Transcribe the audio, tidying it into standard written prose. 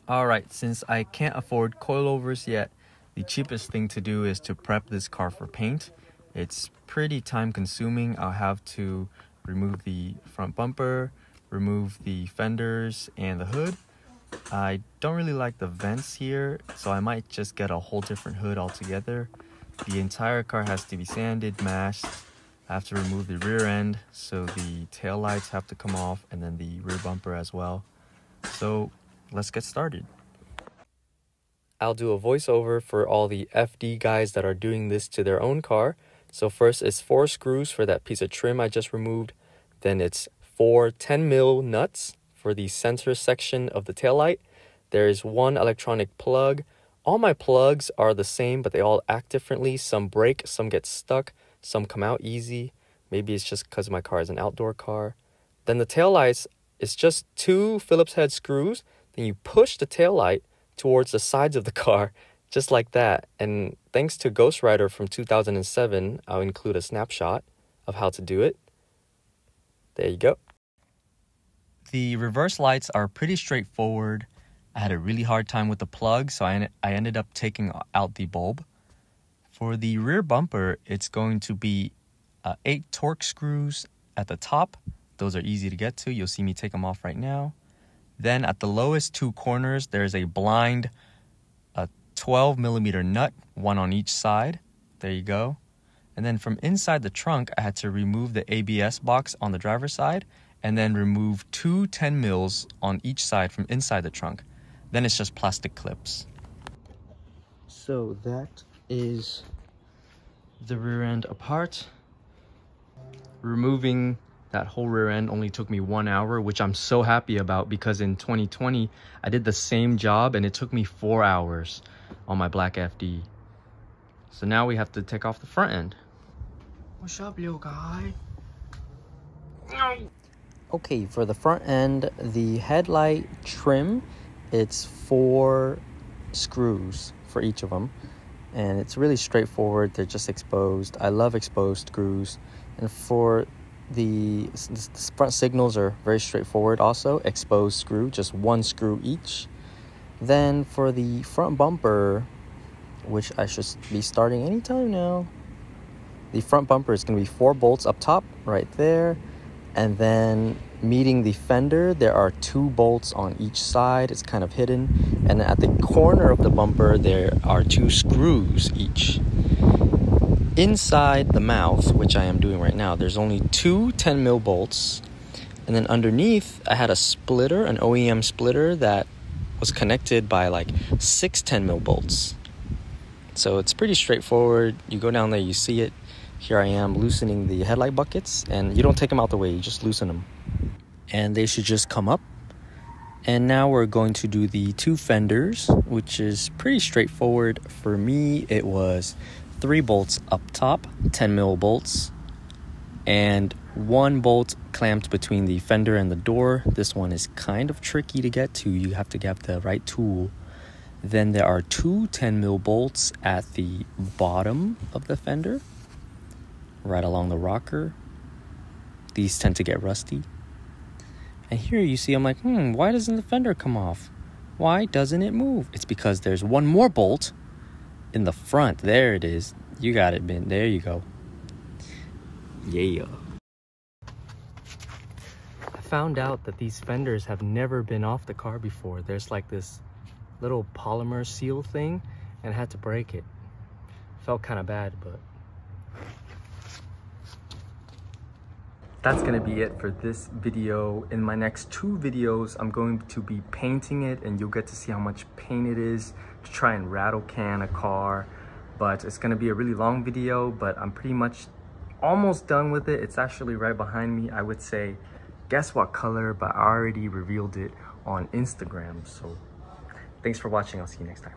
Alright, since I can't afford coilovers yet, the cheapest thing to do is to prep this car for paint. It's pretty time consuming. I'll have to remove the front bumper, remove the fenders and the hood. I don't really like the vents here, so I might just get a whole different hood altogether. The entire car has to be sanded, mashed. I have to remove the rear end, so the tail lights have to come off, and then the rear bumper as well. So let's get started. I'll do a voiceover for all the FD guys that are doing this to their own car. So first it's 4 screws for that piece of trim I just removed. Then it's 4 10mm nuts for the center section of the taillight. There is 1 electronic plug. All my plugs are the same, but they all act differently. Some break, some get stuck, some come out easy. Maybe it's just because my car is an outdoor car. Then the taillights is just 2 Phillips head screws. Then you push the taillight towards the sides of the car, just like that. And thanks to Ghost Rider from 2007, I'll include a snapshot of how to do it. There you go. The reverse lights are pretty straightforward. I had a really hard time with the plug, so I ended up taking out the bulb. For the rear bumper, it's going to be 8 Torx screws at the top. Those are easy to get to. You'll see me take them off right now. Then at the lowest 2 corners, there's a blind 12mm nut, 1 on each side. There you go. And then from inside the trunk, I had to remove the ABS box on the driver's side and then remove 2 10mm on each side from inside the trunk. Then it's just plastic clips. So that is the rear end apart. Removing that whole rear end only took me 1 hour, which I'm so happy about because in 2020, I did the same job and it took me 4 hours on my black FD. So now we have to take off the front end. What's up, little guy? Okay, for the front end, the headlight trim, it's 4 screws for each of them. And it's really straightforward. They're just exposed. I love exposed screws. And for the front signals are very straightforward also. Exposed screw, just 1 screw each. Then for the front bumper, which I should be starting anytime now, the front bumper is going to be 4 bolts up top right there. And then meeting the fender, there are 2 bolts on each side. It's kind of hidden. And at the corner of the bumper, there are 2 screws each. Inside the mouth, which I am doing right now, there's only 2 10mm bolts. And then underneath, I had a splitter, an OEM splitter that was connected by like 6 10mm bolts. So it's pretty straightforward. You go down there, you see it. Here I am loosening the headlight buckets, and you don't take them out the way, you just loosen them. And they should just come up. And now we're going to do the 2 fenders, which is pretty straightforward. For me, it was 3 bolts up top, 10mm bolts, and 1 bolt clamped between the fender and the door. This one is kind of tricky to get to. You have to get the right tool. Then there are 2 10mm bolts at the bottom of the fender, right along the rocker. These tend to get rusty. And here you see, I'm like, why doesn't the fender come off? Why doesn't it move? It's because there's 1 more bolt in the front. There it is. You got it, Ben. There you go. Yeah. I found out that these fenders have never been off the car before. There's like this little polymer seal thing, and I had to break it. Felt kind of bad, but that's gonna be it for this video. In my next 2 videos, I'm going to be painting it, and you'll get to see how much paint it is to try and rattle can a car. But it's gonna be a really long video, but I'm pretty much almost done with it. It's actually right behind me. I would say, guess what color, but I already revealed it on Instagram. So thanks for watching. I'll see you next time.